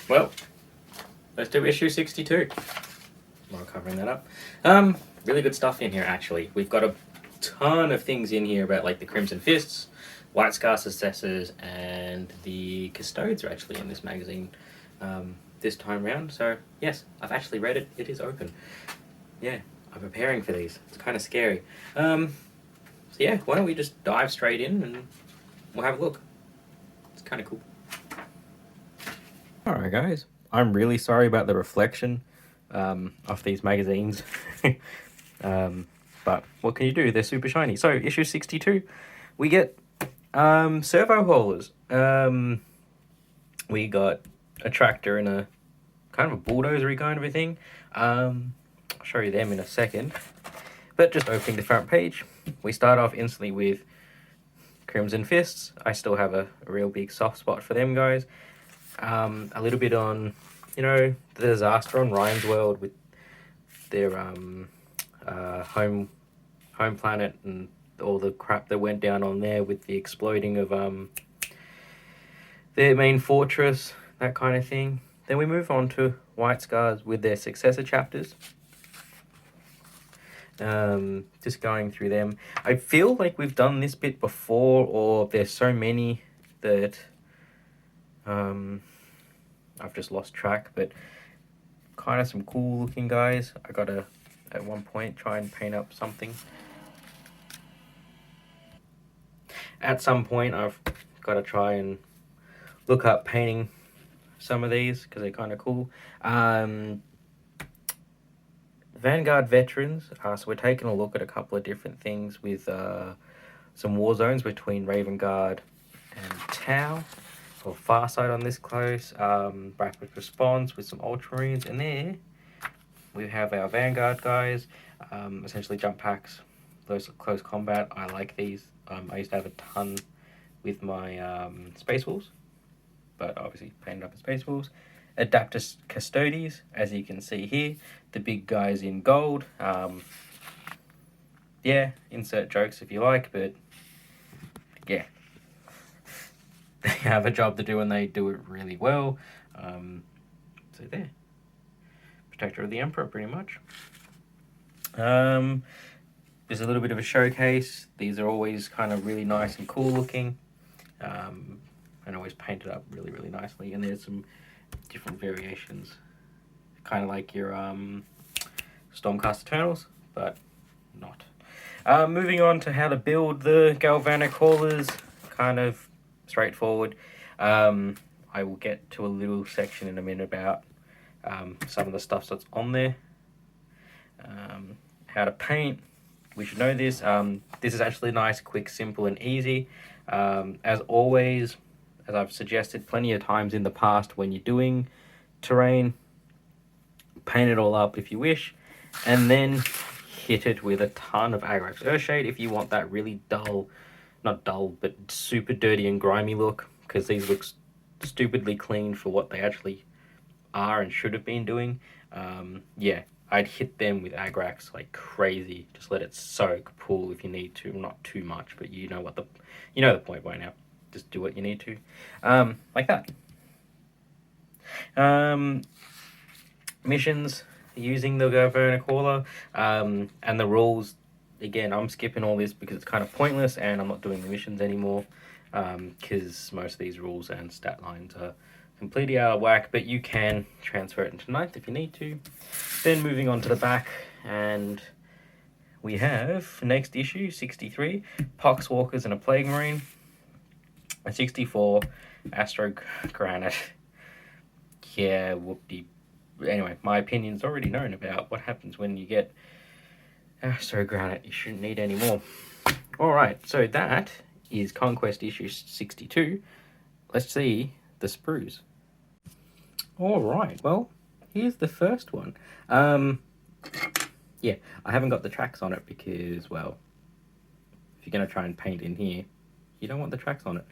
Well, let's do issue 62. While covering that up. Really good stuff in here, actually. We've got a ton of things in here about, like, the Crimson Fists, White Scar Successors, and the Custodes are actually in this magazine this time round. So, yes, I've actually read it. It is open. Yeah, I'm preparing for these. It's kind of scary. So, yeah, why don't we just dive straight in and we'll have a look. It's kind of cool. Alright, guys. I'm really sorry about the reflection of these magazines. But what can you do? They're super shiny. So, issue 62, we get servo haulers. We got a tractor and a kind of a bulldozery kind of a thing. I'll show you them in a second. But just opening the front page, we start off instantly with Crimson Fists. I still have a real big soft spot for them guys. A little bit on, you know, the disaster on Ryan's World with their home planet and all the crap that went down on there with the exploding of their main fortress, that kind of thing. Then we move on to White Scars with their successor chapters. Just going through them. I feel like we've done this bit before, or there's so many that I've just lost track, but kind of some cool looking guys. I gotta at one point try and paint up something. At some point I've got to try and look up painting some of these because they're kind of cool. Vanguard Veterans, so we're taking a look at a couple of different things with some war zones between Raven Guard and Tau, or Farsight on this close, rapid response with some Ultramarines, and there we have our Vanguard guys, essentially jump packs, those close combat. I like these. I used to have a ton with my Space Wolves, but obviously painted up as Space Wolves. Adaptus Custodes, as you can see here, the big guys in gold. Yeah, insert jokes if you like, but yeah, they have a job to do and they do it really well. So there, Protector of the Emperor, pretty much. There's a little bit of a showcase. These are always kind of really nice and cool looking, and always painted up really, really nicely. And there's some different variations, kind of like your Stormcast Eternals, but not. Moving on to how to build the Galvanic Haulers, kind of straightforward. I will get to a little section in a minute about some of the stuff that's on there. How to paint, we should know this. This is actually nice, quick, simple, and easy. As always, as I've suggested plenty of times in the past, when you're doing terrain, paint it all up if you wish, and then hit it with a ton of Agrax Earthshade if you want that really dull, not dull, but super dirty and grimy look, because these look stupidly clean for what they actually are and should have been doing. Yeah, I'd hit them with Agrax like crazy. Just let it soak, pull if you need to, not too much, but you know the point by now. Just do what you need to, like that. Missions using the Galvanic Hauler, and the rules. Again, I'm skipping all this because it's kind of pointless, and I'm not doing the missions anymore because most of these rules and stat lines are completely out of whack. But you can transfer it into 9th if you need to. Then moving on to the back, and we have next issue 63, Poxwalkers and a Plague Marine. 64, Astro Granite. Yeah, whoop-de. Anyway, my opinion's already known about what happens when you get Astro Granite. You shouldn't need any more. Alright, so that is Conquest issue 62. Let's see the sprues. Alright, well, here's the first one. Yeah, I haven't got the tracks on it because, well, if you're going to try and paint in here, you don't want the tracks on it.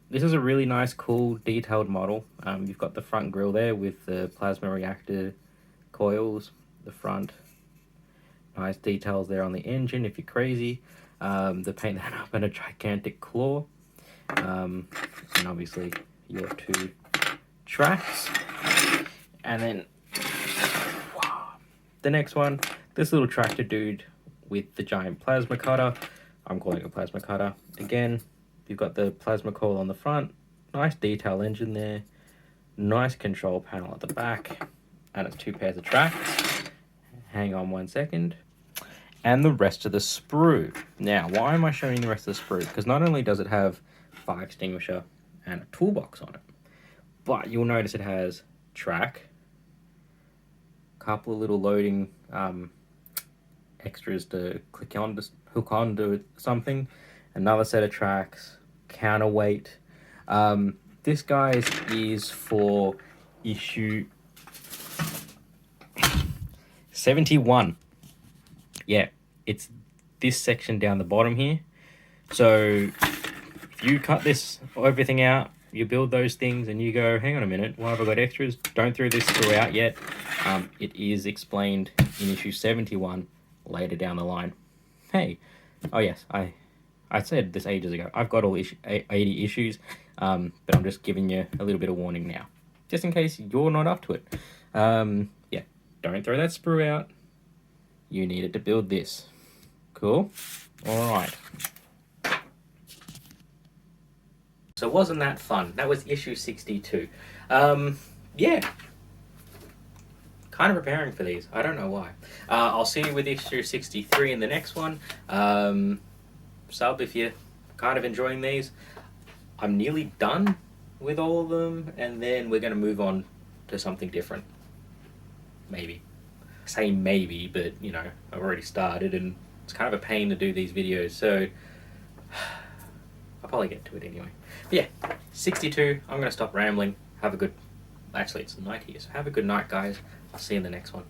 This is a really nice, cool, detailed model. You've got the front grille there with the plasma reactor coils, the front. Nice details there on the engine if you're crazy. They paint that up in a gigantic claw. And obviously your two tracks. And then the next one, this little tractor dude with the giant plasma cutter. I'm calling it a plasma cutter. Again, you've got the plasma coil on the front, nice detail engine there, nice control panel at the back, and it's 2 pairs of tracks. Hang on 1 second. And the rest of the sprue. Now, why am I showing the rest of the sprue? Because not only does it have fire extinguisher and a toolbox on it, but you'll notice it has track, couple of little loading extras to click on, to hook on to something, another set of tracks, counterweight. This guy's is for issue 71. Yeah, it's this section down the bottom here. So if you cut this everything out, you build those things and you go, hang on a minute, why have I got extras? Don't throw this through out yet. It is explained in issue 71 later down the line. Hey, oh yes, I said this ages ago. I've got all 80 issues, but I'm just giving you a little bit of warning now, just in case you're not up to it. Yeah, don't throw that sprue out. You needed to build this. Cool? All right. So wasn't that fun? That was issue 62. Yeah. Kind of preparing for these. I don't know why. I'll see you with issue 63 in the next one. Sub if you're kind of enjoying these. I'm nearly done with all of them, and then we're going to move on to something different. Maybe. I say maybe, but, you know, I've already started, and it's kind of a pain to do these videos, so I'll probably get to it anyway. But yeah, 62, I'm going to stop rambling. Have a good... Actually, it's night here, so have a good night, guys. I'll see you in the next one.